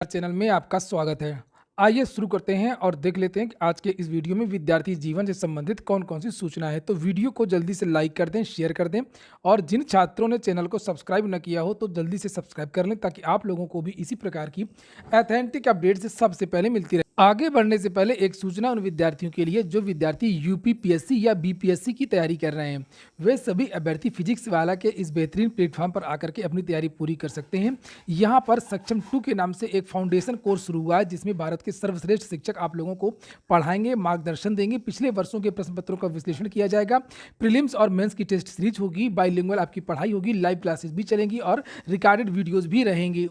Channel में आपका स्वागत है। आइए शुरू करते हैं और देख लेते हैं कि आज के इस वीडियो में विद्यार्थी जीवन से संबंधित कौन-कौन सी सूचना है। तो वीडियो को जल्दी से लाइक कर दें, शेयर कर दें और जिन छात्रों ने चैनल को सब्सक्राइब न किया हो तो जल्दी से सब्सक्राइब कर लें ताकि आप लोगों को भी इसी प्रकार की ऑथेंटिक अपडेट्स सबसे पहले मिलती रहे। आगे बढ़ने से पहले एक सूचना उन विद्यार्थियों के लिए जो विद्यार्थी यूपीपीएससी या बीपीएससी की तैयारी कर रहे हैं। वे सभी अभ्यर्थी फिजिक्स वाला के इस बेहतरीन प्लेटफॉर्म पर आकर के अपनी तैयारी पूरी कर सकते हैं। यहाँ पर सक्षम 2 के नाम से एक फाउंडेशन कोर्स शुरू हुआ है जिसमें भारत के सर्वश्रेष्ठ शिक्षक आप लोगों को पढ़ाएंगे, मार्गदर्शन देंगे। पिछले वर्षों के प्रश्न पत्रों का विश्लेषण किया जाएगा। प्रीलिम्स और मेंस की टेस्ट सीरीज होगी, बाइलिंगुअल आपकी पढ़ाई होगी, लाइव क्लासेस भी चलेंगी और रिकॉर्डेड वीडियोस भी रहेंगी।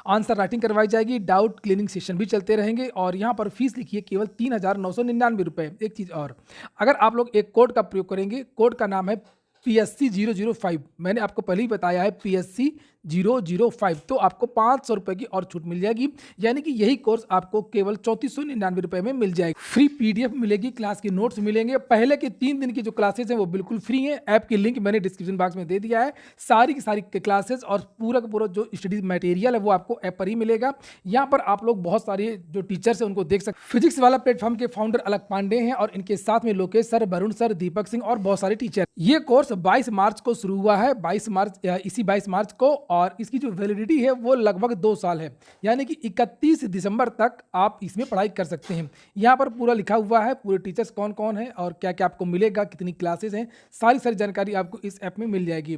आंसर राइटिंग करवाई जाएगी, डाउट क्लियरिंग सेशन भी चलते रहेंगे और यहाँ पर फीस लिखिए केवल 3,999 रुपये। एक चीज़ और, अगर आप लोग एक कोड का प्रयोग करेंगे, कोड का नाम है PSC 005। मैंने आपको पहले ही बताया है PSC 005, तो आपको 500 रुपये की और छूट मिल जाएगी। यानी कि यही कोर्स आपको केवल 3499 रुपये में मिल जाएगी। फ्री PDF मिलेगी, क्लास के नोट्स मिलेंगे। पहले के 3 दिन की जो क्लासेस हैं वो बिल्कुल फ्री हैं। ऐप की लिंक मैंने डिस्क्रिप्शन बॉक्स में दे दिया है। सारी की सारी क्लासेस और पूरा का पूरा जो स्टडी मटेरियल है वो आपको ऐप पर ही मिलेगा। यहाँ पर आप लोग बहुत सारे जो टीचर्स हैं उनको देख सकते। फिजिक्स वाला प्लेटफॉर्म के फाउंडर अलक पांडे हैं और इनके साथ में लोकेश सर, वरुण सर, दीपक सिंह और बहुत सारे टीचर। ये कोर्स 22 मार्च को शुरू हुआ है, 22 मार्च को, और इसकी जो वैलिडिटी है वो लगभग 2 साल है। यानी कि 31 दिसंबर तक आप इसमें पढ़ाई कर सकते हैं। यहाँ पर पूरा लिखा हुआ है, पूरे टीचर्स कौन कौन है और क्या क्या आपको मिलेगा, कितनी क्लासेस हैं, सारी जानकारी आपको इस ऐप में मिल जाएगी।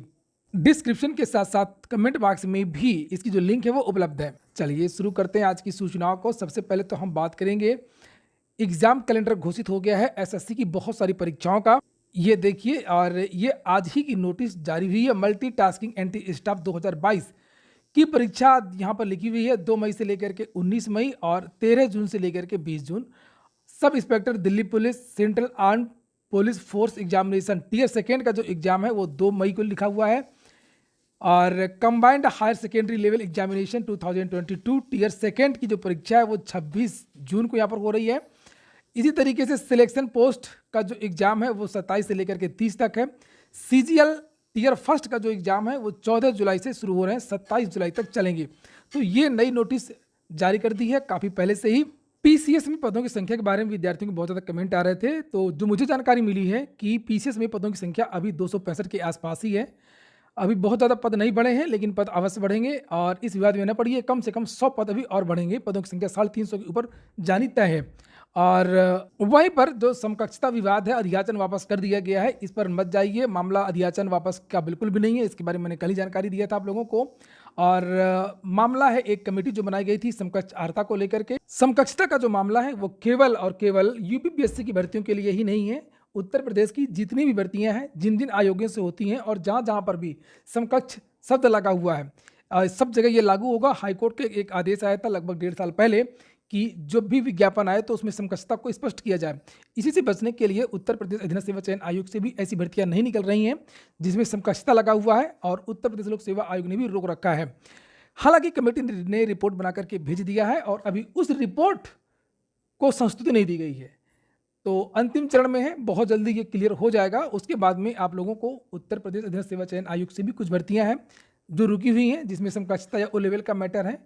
डिस्क्रिप्शन के साथ साथ कमेंट बॉक्स में भी इसकी जो लिंक है वो उपलब्ध है। चलिए शुरू करते हैं आज की सूचनाओं को। सबसे पहले तो हम बात करेंगे, एग्जाम कैलेंडर घोषित हो गया है SSC की बहुत सारी परीक्षाओं का। ये देखिए, और ये आज ही की नोटिस जारी हुई है। मल्टीटास्किंग एंटी स्टाफ 2022 की परीक्षा यहाँ पर लिखी हुई है 2 मई से लेकर के 19 मई और 13 जून से लेकर के 20 जून। Sub inspector Delhi police, central armed police force examination tier 2 का जो एग्जाम है वो 2 मई को लिखा हुआ है। और combined higher secondary level examination 2022 tier 2 की जो परीक्षा है वो 26 जून को यहाँ पर हो रही है। इसी तरीके से सिलेक्शन पोस्ट का जो एग्जाम है वो 27 से लेकर के 30 तक है। CGL टियर 1 का जो एग्जाम है वो 14 जुलाई से शुरू हो रहे हैं, 27 जुलाई तक चलेंगे। तो ये नई नोटिस जारी कर दी है काफ़ी पहले से ही। PCS में पदों की संख्या के बारे में विद्यार्थियों को बहुत ज़्यादा कमेंट आ रहे थे, तो जो मुझे जानकारी मिली है कि PCS में पदों की संख्या अभी 265 के आसपास ही है। अभी बहुत ज़्यादा पद नहीं बढ़े हैं, लेकिन पद अवश्य बढ़ेंगे और इस विवाद में न पड़िए। कम से कम 100 पद अभी और बढ़ेंगे। पदों की संख्या 350 के ऊपर जानी तय है। और वहीं पर जो समकक्षता विवाद है, अधियाचन वापस कर दिया गया है। इस पर मत जाइए, मामला अधियाचन वापस का बिल्कुल भी नहीं है। इसके बारे में मैंने कल ही जानकारी दिया था आप लोगों को। और मामला है एक कमेटी जो बनाई गई थी समकक्ष अर्हता को लेकर के। समकक्षता का जो मामला है वो केवल और केवल यूपीपीएससी की भर्तियों के लिए ही नहीं है। उत्तर प्रदेश की जितनी भी भर्तियां हैं, जिन जिन आयोगों से होती हैं और जहां जहां पर भी समकक्ष शब्द लगा हुआ है, सब जगह ये लागू होगा। हाईकोर्ट के एक आदेश आया था लगभग 1.5 साल पहले कि जो भी विज्ञापन आए तो उसमें समकक्षता को स्पष्ट किया जाए। इसी से बचने के लिए उत्तर प्रदेश अधीनस्थ सेवा चयन आयोग से भी ऐसी भर्तियां नहीं निकल रही हैं जिसमें समकक्षता लगा हुआ है, और उत्तर प्रदेश लोक सेवा आयोग ने भी रोक रखा है। हालांकि कमेटी ने रिपोर्ट बना करके भेज दिया है और अभी उस रिपोर्ट को संस्तुति नहीं दी गई है, तो अंतिम चरण में है। बहुत जल्दी ये क्लियर हो जाएगा। उसके बाद में आप लोगों को उत्तर प्रदेश अधीनस्थ सेवा चयन आयोग से भी कुछ भर्तियां हैं जो रुकी हुई हैं, जिसमें समकक्षता या ओ लेवल का मैटर है।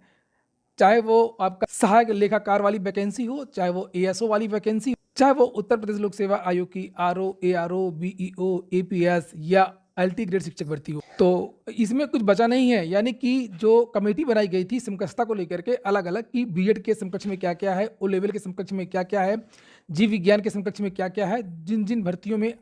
चाहे वो आपका सहायक लेखाकार वाली वैकेंसी हो, चाहे वो ASO वाली वैकेंसी, चाहे वो उत्तर प्रदेश लोक सेवा आयोग की RO, ARO, BEO, APS या LT ग्रेड शिक्षक भर्ती हो, तो इसमें कुछ बचा नहीं है। यानी कि जो कमेटी बनाई गई थी समकक्षता को लेकर के अलग अलग कि B.Ed के समकक्ष में क्या क्या है, ओ लेवल के समकक्ष में क्या क्या है, जीव विज्ञान के समकक्ष में क्या क्या है, जिन जिन भर्तियों में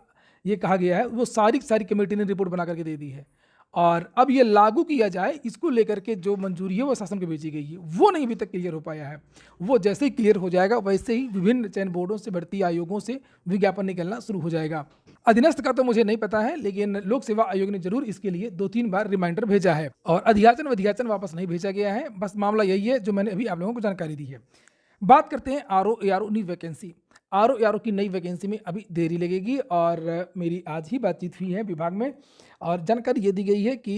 ये कहा गया है वो सारी कमेटी ने रिपोर्ट बना करके दे दी है। और अब ये लागू किया जाए, इसको लेकर के जो मंजूरी है वो शासन को भेजी गई है, वो नहीं अभी तक क्लियर हो पाया है। वो जैसे ही क्लियर हो जाएगा वैसे ही विभिन्न चयन बोर्डों से, भर्ती आयोगों से विज्ञापन निकलना शुरू हो जाएगा। अधीनस्थ का तो मुझे नहीं पता है, लेकिन लोक सेवा आयोग ने जरूर इसके लिए 2-3 बार रिमाइंडर भेजा है और अधियाचन वापस नहीं भेजा गया है। बस मामला यही है जो मैंने अभी आप लोगों को जानकारी दी है। बात करते हैं RO, ARO नई वैकेंसी। RO, ARO की नई वैकेंसी में अभी देरी लगेगी और मेरी आज ही बातचीत हुई है विभाग में और जानकारी ये दी गई है कि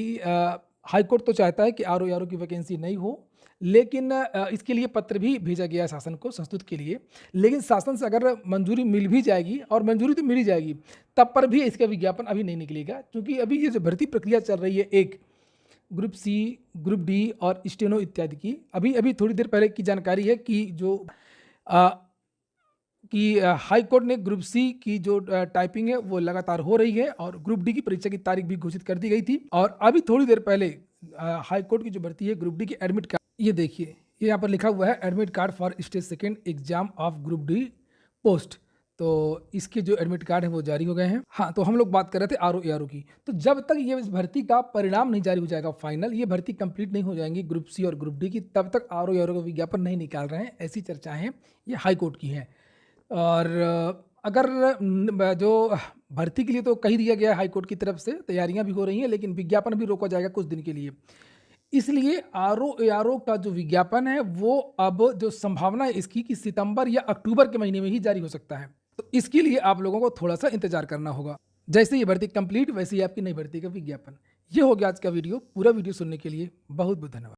हाईकोर्ट तो चाहता है कि RO, ARO की वैकेंसी नहीं हो, लेकिन इसके लिए पत्र भी भेजा गया है शासन को संस्तुति के लिए। लेकिन शासन से अगर मंजूरी मिल भी जाएगी, और मंजूरी तो मिल ही जाएगी, तब पर भी इसका विज्ञापन अभी नहीं निकलेगा, क्योंकि अभी ये जो भर्ती प्रक्रिया चल रही है, एक ग्रुप सी, ग्रुप डी और स्टेनो इत्यादि की। अभी थोड़ी देर पहले की जानकारी है कि अ, हाई कोर्ट ने ग्रुप सी की जो टाइपिंग है वो लगातार हो रही है और ग्रुप डी की परीक्षा की तारीख भी घोषित कर दी गई थी। और अभी थोड़ी देर पहले हाई कोर्ट की जो भर्ती है ग्रुप डी की एडमिट कार्ड, ये देखिए, ये यहाँ पर लिखा हुआ है admit card for stage second exam of group D post. तो इसके जो एडमिट कार्ड है वो जारी हो गए हैं। हाँ, तो हम लोग बात कर रहे थे आरओ एआरओ की। तो जब तक ये इस भर्ती का परिणाम नहीं जारी हो जाएगा फाइनल, ये भर्ती कंप्लीट नहीं हो जाएंगी ग्रुप सी और ग्रुप डी की, तब तक आरओ एआरओ का विज्ञापन नहीं निकाल रहे हैं, ऐसी चर्चाएं हैं, ये हाई कोर्ट की हैं। और अगर जो भर्ती के लिए तो कही दिया गया है हाई कोर्ट की तरफ से, तैयारियां भी हो रही हैं, लेकिन विज्ञापन भी रोका जाएगा कुछ दिन के लिए। इसलिए आरओ एआरओ का जो विज्ञापन है वो अब जो संभावना है इसकी कि सितंबर या अक्टूबर के महीने में ही जारी हो सकता है। तो इसके लिए आप लोगों को थोड़ा सा इंतजार करना होगा। जैसे ये भर्ती कंप्लीट, वैसे ही आपकी नई भर्ती का विज्ञापन। ये हो गया आज का वीडियो। पूरा वीडियो सुनने के लिए बहुत बहुत धन्यवाद।